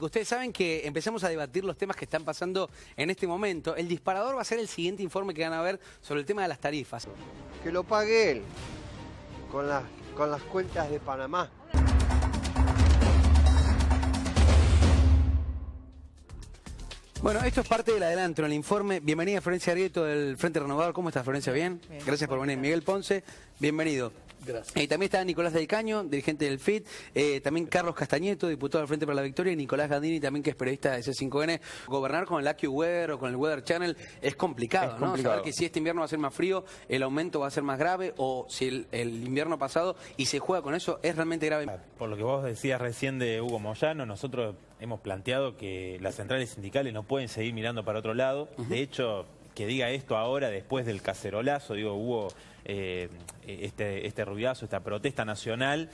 Ustedes saben que empezamos a debatir los temas que están pasando en este momento. El disparador va a ser el siguiente informe que van a ver sobre el tema de las tarifas. Que lo pague él, con las cuentas de Panamá. Bueno, esto es parte del adelanto en el informe. Bienvenida Florencia Arrieto del Frente Renovador. ¿Cómo estás, Florencia? ¿Bien? Bien. Gracias por venir. Miguel Ponce, bienvenido. Gracias. También está Nicolás del Caño, dirigente del FIT, también Carlos Castañeto, diputado del Frente para la Victoria, y Nicolás Gandini, también que es periodista de C5N. Gobernar con el AccuWeather o con el Weather Channel es complicado, ¿no? Saber que si este invierno va a ser más frío, el aumento va a ser más grave, o si el invierno pasado y se juega con eso, es realmente grave. Por lo que vos decías recién de Hugo Moyano, nosotros hemos planteado que las centrales sindicales no pueden seguir mirando para otro lado. De hecho, que diga esto ahora, después del cacerolazo, hubo este ruidazo, esta protesta nacional,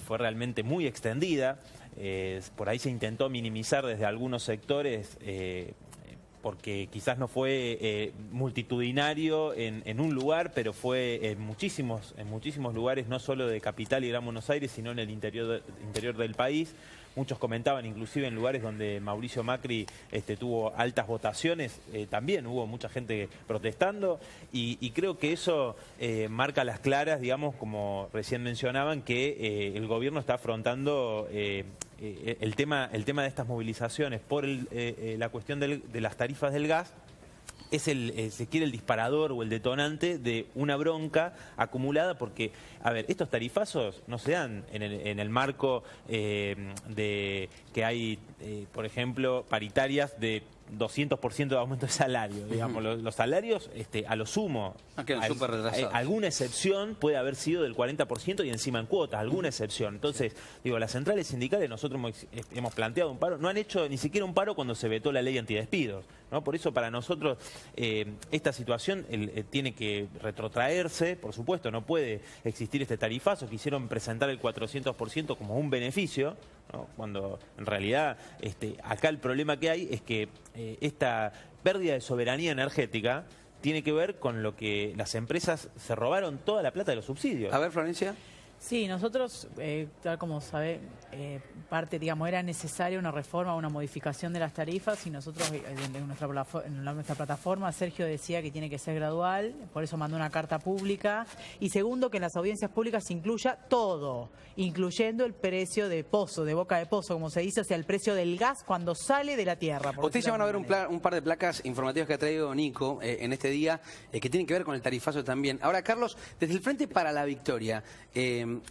fue realmente muy extendida. Por ahí se intentó minimizar desde algunos sectores, porque quizás no fue multitudinario en un lugar, pero fue en muchísimos lugares, no solo de Capital y Gran Buenos Aires, sino en el interior del país. Muchos comentaban, inclusive en lugares donde Mauricio Macri tuvo altas votaciones, también hubo mucha gente protestando, y creo que eso marca las claras, digamos, como recién mencionaban, que el gobierno está afrontando el tema de estas movilizaciones por la cuestión de las tarifas del gas. Es se quiere el disparador o el detonante de una bronca acumulada, porque, a ver, estos tarifazos no se dan en el marco de que hay, por ejemplo, paritarias de 200% de aumento de salario, digamos. Los salarios, a lo sumo, súper retrasados. Alguna excepción puede haber sido del 40% y encima en cuotas, alguna excepción. Entonces, las centrales sindicales, nosotros hemos planteado un paro, no han hecho ni siquiera un paro cuando se vetó la ley antidespidos, ¿no? Por eso, para nosotros, esta situación tiene que retrotraerse, por supuesto, no puede existir este tarifazo. Quisieron presentar el 400% como un beneficio, ¿no? Cuando en realidad acá el problema que hay es que esta pérdida de soberanía energética tiene que ver con lo que las empresas se robaron toda la plata de los subsidios. A ver, Florencia. Sí, nosotros, tal como sabe, digamos, era necesaria una reforma, una modificación de las tarifas, y nosotros en nuestra plataforma, Sergio decía que tiene que ser gradual, por eso mandó una carta pública, y segundo, que en las audiencias públicas se incluya todo, incluyendo el precio de pozo, de boca de pozo, como se dice, o sea, el precio del gas cuando sale de la tierra. Ustedes ya van a ver un par de placas informativas que ha traído Nico en este día, que tienen que ver con el tarifazo también. Ahora, Carlos, desde el Frente para la Victoria,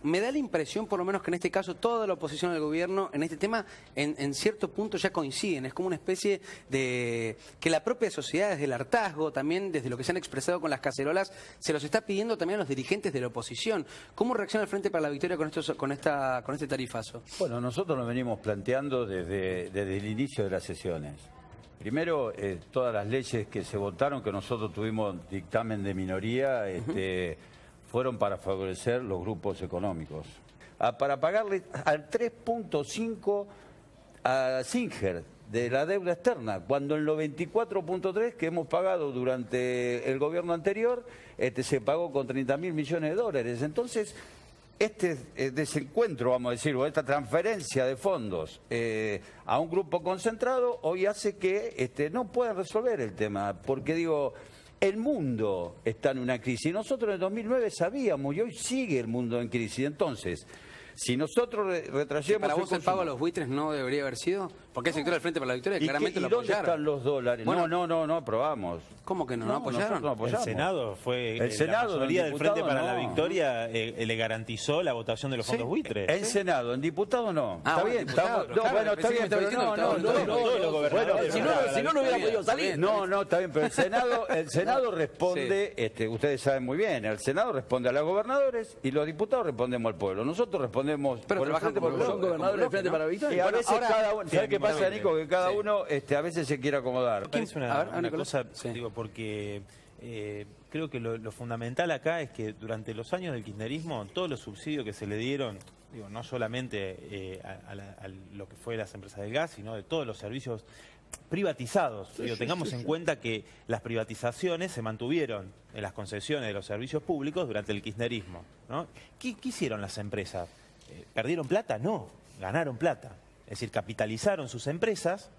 me da la impresión, por lo menos, que en este caso toda la oposición al gobierno en este tema en cierto punto ya coinciden. Es como una especie de que la propia sociedad, desde el hartazgo, también desde lo que se han expresado con las cacerolas, se los está pidiendo también a los dirigentes de la oposición. ¿Cómo reacciona el Frente para la Victoria con este tarifazo? Bueno, nosotros nos venimos planteando desde el inicio de las sesiones. Primero, todas las leyes que se votaron, que nosotros tuvimos dictamen de minoría, fueron para favorecer los grupos económicos. Para pagarle al 3.5 a Singer de la deuda externa, cuando en los 24.3 que hemos pagado durante el gobierno anterior, se pagó con 30.000 millones de dólares. Entonces, este desencuentro, vamos a decir, o esta transferencia de fondos a un grupo concentrado, hoy hace que no puedan resolver el tema, porque el mundo está en una crisis. Nosotros en el 2009 sabíamos, y hoy sigue el mundo en crisis. Entonces, si nosotros retrayemos... ¿Para vos el pago a los buitres no debería haber sido? Porque el sector del Frente para la Victoria claramente lo apoyaron. ¿Y dónde están los dólares? Bueno, no aprobamos. ¿Cómo que no apoyaron? No apoyamos. El Senado fue... El Senado, la mayoría del Frente para la no. Victoria le garantizó la votación de los fondos buitres. En Senado, en diputado no. Ah, está bueno, bien, diputado, está, claro, bueno, está bien, está pero diciendo no, todos los gobernadores. Si no hubiera podido salir. No, está bien, pero el Senado responde, ustedes saben muy bien, el Senado responde a los gobernadores y los diputados respondemos al pueblo. Nosotros respondemos pero por el trabajan Frente como Popular. son gobernadores del Frente para la Victoria. Y a veces cada uno, ¿sabes qué pasa, Nico? Que cada Sí. uno a veces se quiere acomodar. Me parece una cosa, porque creo que lo fundamental acá es que durante los años del kirchnerismo, todos los subsidios que se le dieron, no solamente a lo que fue las empresas del gas, sino de todos los servicios privatizados. Tengamos en cuenta que las privatizaciones se mantuvieron en las concesiones de los servicios públicos durante el kirchnerismo, ¿no? ¿Qué hicieron las empresas? ¿Perdieron plata? No, ganaron plata. Es decir, capitalizaron sus empresas,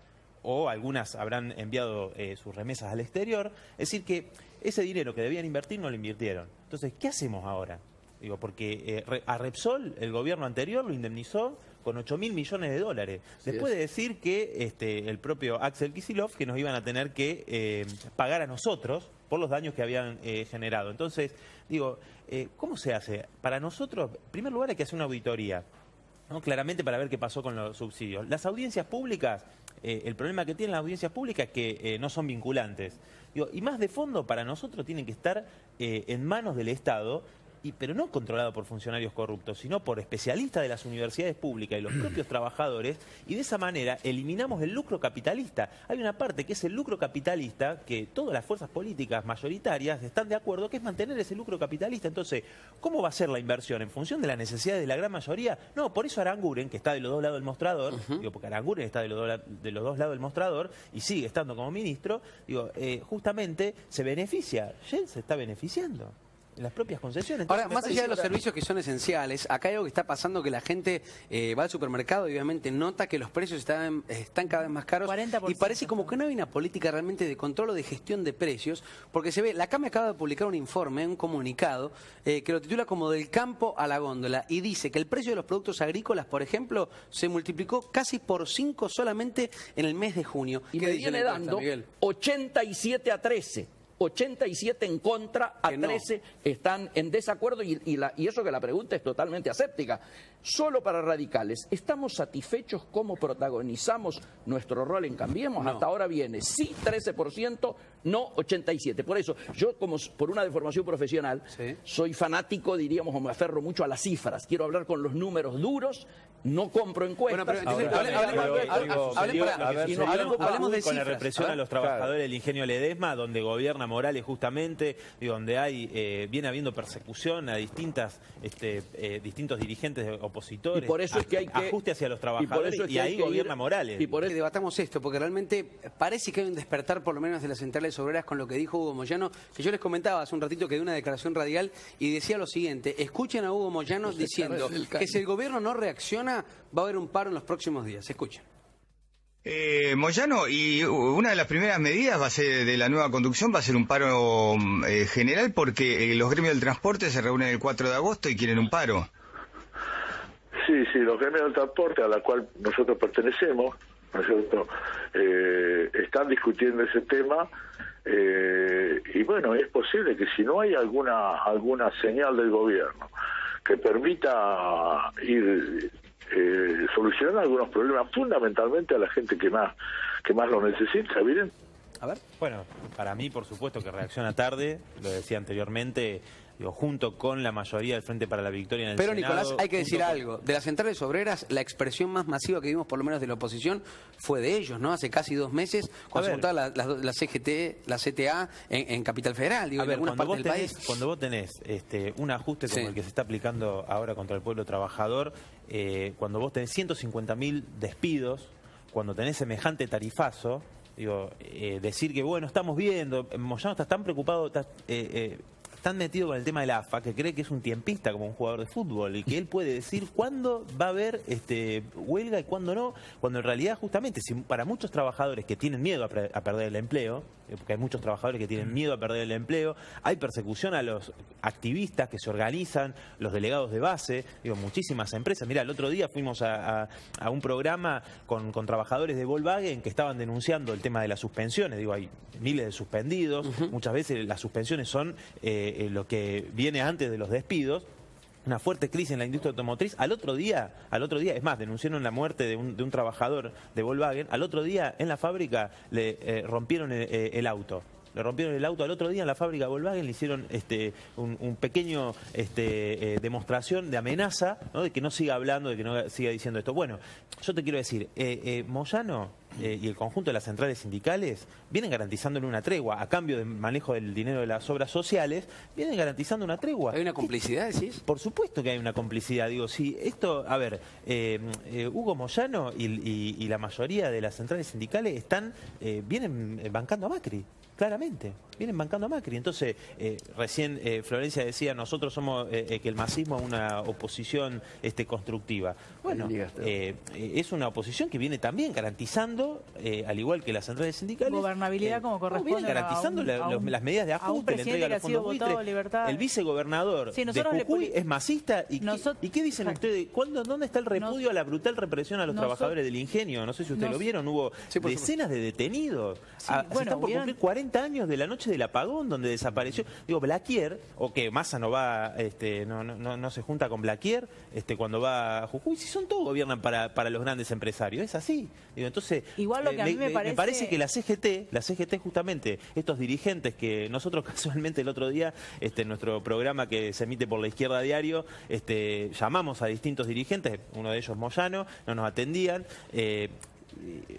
o algunas habrán enviado sus remesas al exterior. Es decir, que ese dinero que debían invertir no lo invirtieron. Entonces, ¿qué hacemos ahora? Digo, porque a Repsol el gobierno anterior lo indemnizó con 8.000 millones de dólares. Después de decir que el propio Axel Kicillof que nos iban a tener que pagar a nosotros por los daños que habían generado. Entonces, digo, ¿cómo se hace? Para nosotros, en primer lugar, hay que hacer una auditoría, ¿no? Claramente, para ver qué pasó con los subsidios. Las audiencias públicas, el problema que tienen las audiencias públicas es que no son vinculantes. Digo, y más de fondo, para nosotros tienen que estar en manos del Estado, pero no controlado por funcionarios corruptos, sino por especialistas de las universidades públicas y los propios trabajadores, y de esa manera eliminamos el lucro capitalista. Hay una parte que es el lucro capitalista, que todas las fuerzas políticas mayoritarias están de acuerdo, que es mantener ese lucro capitalista. Entonces, ¿cómo va a ser la inversión? ¿En función de las necesidades de la gran mayoría? No, por eso Aranguren, que está de los dos lados del mostrador, digo, porque Aranguren está de los dos lados del mostrador y sigue estando como ministro, digo, justamente se beneficia. Shell se está beneficiando en las propias concesiones. Entonces, ahora, más allá de los servicios que son esenciales, acá hay algo que está pasando, que la gente va al supermercado y obviamente nota que los precios están cada vez más caros 40%. Y parece como que no hay una política realmente de control o de gestión de precios, porque se ve, la CAME acaba de publicar un informe, un comunicado, que lo titula como Del campo a la góndola, y dice que el precio de los productos agrícolas, por ejemplo, se multiplicó casi por 5 solamente en el mes de junio. Y ¿Qué me dice viene la encuesta, dando Miguel? 87-13. 87 en contra, a Que no. 13 están en desacuerdo y eso que la pregunta es totalmente aséptica. Solo para radicales, ¿estamos satisfechos cómo protagonizamos nuestro rol en Cambiemos? No. Hasta ahora viene sí 13%, no 87%. Por eso, yo como por una deformación profesional, Sí. soy fanático, diríamos, o me aferro mucho a las cifras. Quiero hablar con los números duros, no compro encuestas. Bueno, pero entonces, hablemos de con la cifras. represión a los trabajadores del ingenio Ledesma, donde gobierna Morales justamente, y donde viene habiendo persecución a distintos dirigentes opositores, Y por eso es que hay que ajuste hacia los y por trabajadores, eso es y, que hay ahí que gobierna ir- Morales. y por eso- Que debatamos esto, porque realmente parece que hay un despertar, por lo menos de las centrales obreras, con lo que dijo Hugo Moyano, que yo les comentaba hace un ratito que dio una declaración radial y decía lo siguiente: escuchen a Hugo Moyano diciendo que si el gobierno no reacciona, va a haber un paro en los próximos días. Escuchen. Moyano, y una de las primeras medidas va a ser de la nueva conducción va a ser un paro general, porque los gremios del transporte se reúnen el 4 de agosto y quieren un paro. Sí, los gremios del transporte, a la cual nosotros pertenecemos, ¿no es cierto?, están discutiendo ese tema, y bueno, es posible que si no hay alguna señal del gobierno que permita ir solucionando algunos problemas, fundamentalmente a la gente que más lo necesita, ¿miren? A ver. Bueno, para mí, por supuesto, que reacciona tarde, lo decía anteriormente, digo, junto con la mayoría del Frente para la Victoria en el Pero, Senado, Nicolás, hay que decir junto con- algo. De las centrales obreras, la expresión más masiva que vimos, por lo menos de la oposición, fue de ellos, ¿no? Hace casi 2 meses, cuando se ver. montaba la CGT, la CTA en Capital Federal, digo, A en ver, algunas cuando partes del país. cuando vos tenés un ajuste como Sí. el que se está aplicando ahora contra el pueblo trabajador, cuando vos tenés 150.000 despidos, cuando tenés semejante tarifazo, digo, decir que, bueno, estamos viendo, Moyano está tan preocupado, tan metido con el tema del AFA, que cree que es un tiempista como un jugador de fútbol y que él puede decir cuándo va a haber huelga y cuándo no, cuando en realidad justamente para muchos trabajadores que tienen miedo a perder el empleo, porque hay muchos trabajadores que tienen miedo a perder el empleo, hay persecución a los activistas que se organizan, los delegados de base, digo, muchísimas empresas. Mirá, el otro día fuimos a un programa con trabajadores de Volkswagen que estaban denunciando el tema de las suspensiones, digo, hay miles de suspendidos, muchas veces las suspensiones son lo que viene antes de los despidos. Una fuerte crisis en la industria automotriz. Al otro día, es más, denunciaron la muerte de un trabajador de Volkswagen. Al otro día, en la fábrica, le rompieron el auto. Le rompieron el auto al otro día en la fábrica de Volkswagen, le hicieron un pequeño demostración de amenaza, ¿no? De que no siga hablando, de que no siga diciendo esto. Bueno, yo te quiero decir, Moyano y el conjunto de las centrales sindicales vienen garantizándole una tregua. A cambio del manejo del dinero de las obras sociales, vienen garantizando una tregua. ¿Hay una complicidad, decís? Por supuesto que hay una complicidad. Digo, si esto, a ver, Hugo Moyano y la mayoría de las centrales sindicales vienen bancando a Macri. Claramente, vienen bancando a Macri. Entonces, recién Florencia decía, nosotros somos que el masismo es una oposición constructiva. Bueno, es una oposición que viene también garantizando, al igual que las centrales sindicales, gobernabilidad como corresponde. Viene garantizando las medidas de ajuste, la entrega de los fondos buitre. El vicegobernador de Jujuy es masista. ¿Y qué dicen ustedes? ¿Dónde está el repudio a la brutal represión a los trabajadores del ingenio? No sé si ustedes lo vieron, hubo decenas de detenidos. Se están por cumplir 40 años de la noche del apagón donde desapareció. Digo, Blaquier, o que Massa no va, no se junta con Blaquier cuando va a Jujuy, si son todos gobiernan para los grandes empresarios, es así. Digo, entonces, igual lo que a mí me parece que la CGT justamente, estos dirigentes que nosotros casualmente el otro día, en nuestro programa que se emite por La Izquierda Diario, llamamos a distintos dirigentes, uno de ellos Moyano, no nos atendían.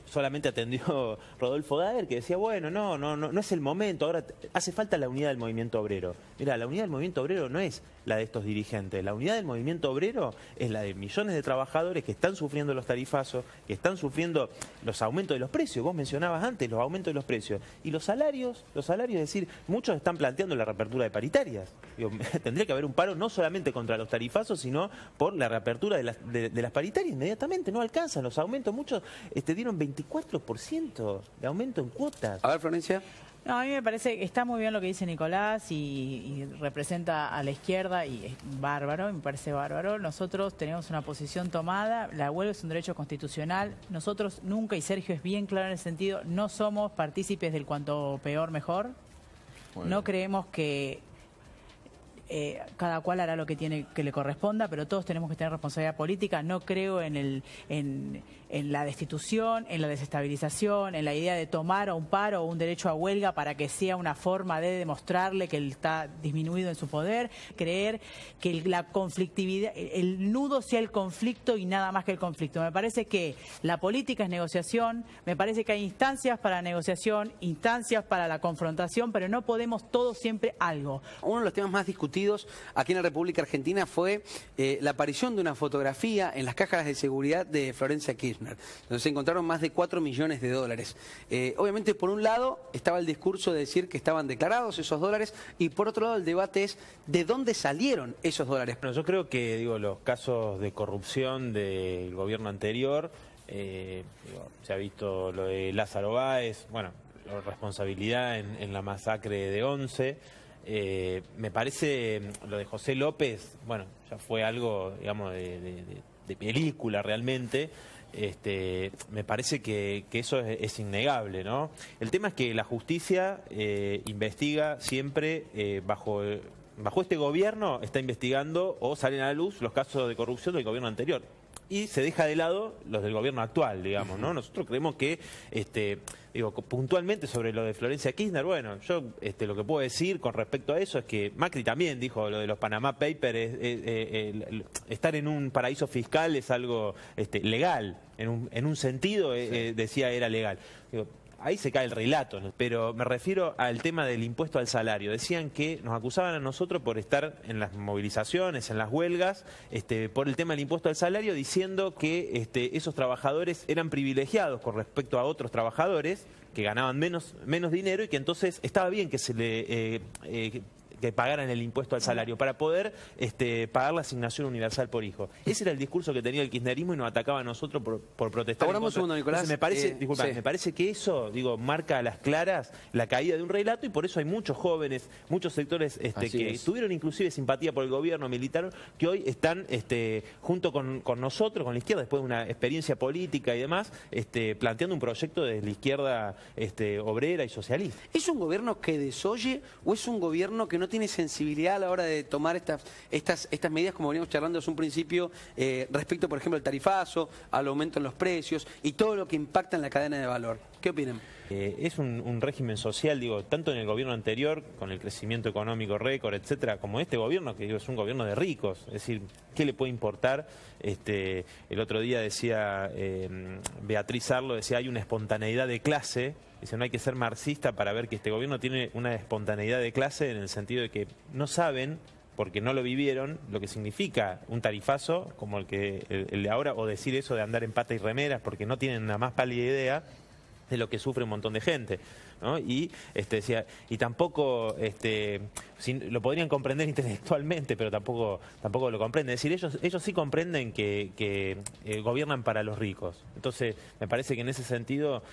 Solamente atendió Rodolfo Daer, que decía, bueno, no es el momento, ahora hace falta la unidad del movimiento obrero. Mira, la unidad del movimiento obrero no es la de estos dirigentes, la unidad del movimiento obrero es la de millones de trabajadores que están sufriendo los tarifazos, que están sufriendo los aumentos de los precios, vos mencionabas antes los aumentos de los precios, y los salarios, es decir, muchos están planteando la reapertura de paritarias. Digo, tendría que haber un paro no solamente contra los tarifazos, sino por la reapertura de las paritarias inmediatamente, no alcanzan los aumentos, muchos dieron 24% de aumento en cuotas. A ver, Florencia. No, a mí me parece que está muy bien lo que dice Nicolás y representa a la izquierda y es bárbaro, me parece bárbaro. Nosotros tenemos una posición tomada, la huelga es un derecho constitucional. Nosotros nunca, y Sergio es bien claro en ese sentido, no somos partícipes del cuanto peor mejor. No creemos que cada cual hará lo que le corresponda, pero todos tenemos que tener responsabilidad política. No creo en la destitución, en la desestabilización, en la idea de tomar un paro o un derecho a huelga para que sea una forma de demostrarle que él está disminuido en su poder. Creer que la conflictividad, el nudo sea el conflicto y nada más que el conflicto. Me parece que la política es negociación, me parece que hay instancias para la negociación, instancias para la confrontación, pero no podemos todos siempre algo. Uno de los temas más discutidos aquí en la República Argentina fue la aparición de una fotografía en las cajas de seguridad de Florencia Kirchner, donde se encontraron más de 4 millones de dólares. Obviamente, por un lado, estaba el discurso de decir que estaban declarados esos dólares, y por otro lado, el debate es de dónde salieron esos dólares. Bueno, yo creo que los casos de corrupción del gobierno anterior, se ha visto lo de Lázaro Báez, bueno, la responsabilidad en la masacre de Once. Me parece lo de José López, bueno, ya fue algo, digamos, de película realmente. Me parece que eso es innegable, ¿no? El tema es que la justicia investiga siempre bajo este gobierno, está investigando o salen a la luz los casos de corrupción del gobierno anterior. Y se deja de lado los del gobierno actual, digamos, ¿no? Nosotros creemos que, puntualmente sobre lo de Florencia Kirchner, bueno, yo lo que puedo decir con respecto a eso es que Macri también dijo lo de los Panama Papers, estar en un paraíso fiscal es algo legal, en un sentido decía era legal. Ahí se cae el relato, ¿no? Pero me refiero al tema del impuesto al salario. Decían que nos acusaban a nosotros por estar en las movilizaciones, en las huelgas, por el tema del impuesto al salario, diciendo que esos trabajadores eran privilegiados con respecto a otros trabajadores que ganaban menos dinero, y que entonces estaba bien que se le que pagaran el impuesto al salario para poder pagar la asignación universal por hijo. Ese era el discurso que tenía el kirchnerismo y nos atacaba a nosotros por protestar. Ahora un segundo, Nicolás. Entonces, me parece que eso, marca a las claras la caída de un relato, y por eso hay muchos jóvenes, muchos sectores que tuvieron inclusive simpatía por el gobierno militar, que hoy están junto con nosotros, con la izquierda, después de una experiencia política y demás, planteando un proyecto de la izquierda obrera y socialista. ¿Es un gobierno que desoye o es un gobierno que no no tiene sensibilidad a la hora de tomar estas medidas, como veníamos charlando desde un principio, respecto, por ejemplo, al tarifazo, al aumento en los precios y todo lo que impacta en la cadena de valor. ¿Qué opinan? Es un régimen social, digo, tanto en el gobierno anterior, con el crecimiento económico récord, etcétera, como este gobierno, que digo, es un gobierno de ricos. Es decir, ¿qué le puede importar? El otro día decía Beatriz Arlo, decía, hay una espontaneidad de clase. Dice, no hay que ser marxista para ver que este gobierno tiene una espontaneidad de clase en el sentido de que no saben, porque no lo vivieron, lo que significa un tarifazo como el de ahora, o decir eso de andar en pata y remeras, porque no tienen la más pálida idea de lo que sufre un montón de gente, ¿no? Y decía, y tampoco lo podrían comprender intelectualmente, pero tampoco lo comprenden. Es decir, ellos sí comprenden que gobiernan para los ricos. Entonces, me parece que en ese sentido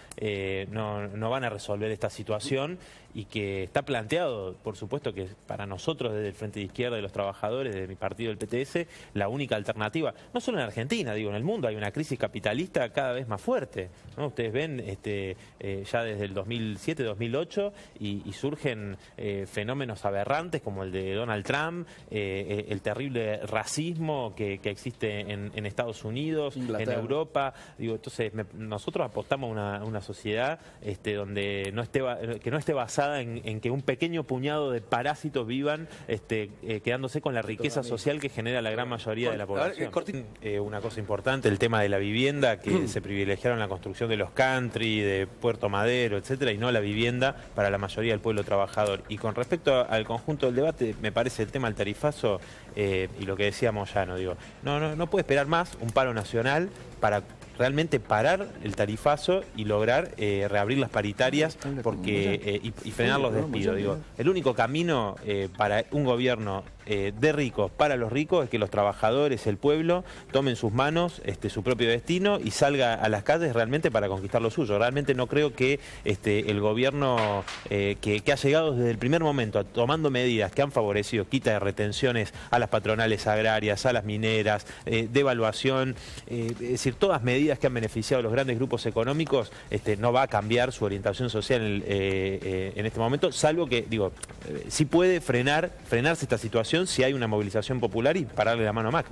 no van a resolver esta situación, y que está planteado, por supuesto, que para nosotros desde el Frente de Izquierda de los Trabajadores, de mi partido, el PTS, la única alternativa, no solo en Argentina, digo, en el mundo hay una crisis capitalista cada vez más fuerte, ¿no? Ustedes ven ya desde el 2007-2008 y surgen fenómenos aberrantes como el de Donald Trump, el terrible racismo que existe en Estados Unidos, Inglaterra, en Europa. Digo, entonces nosotros apostamos a una sociedad donde que no esté basada en que un pequeño puñado de parásitos vivan quedándose con la riqueza social que genera la gran mayoría de la población. Una cosa importante, el tema de la vivienda, que se privilegiaron la construcción de los country, de Puerto Madero, etcétera, y no la vivienda para la mayoría del pueblo trabajador. Y con respecto al conjunto del debate, me parece el tema del tarifazo y lo que decíamos ya, no puede esperar más un paro nacional para realmente parar el tarifazo y lograr reabrir las paritarias y frenar los despidos. Digo, el único camino para un gobierno de ricos para los ricos es que los trabajadores, el pueblo, tomen sus manos su propio destino y salga a las calles realmente para conquistar lo suyo. Realmente no creo que el gobierno que ha llegado desde el primer momento tomando medidas que han favorecido quita de retenciones a las patronales agrarias, a las mineras, devaluación, es decir, todas medidas que han beneficiado a los grandes grupos económicos, no va a cambiar su orientación social en este momento, salvo que, digo, sí puede frenarse esta situación si hay una movilización popular y pararle la mano a Macri.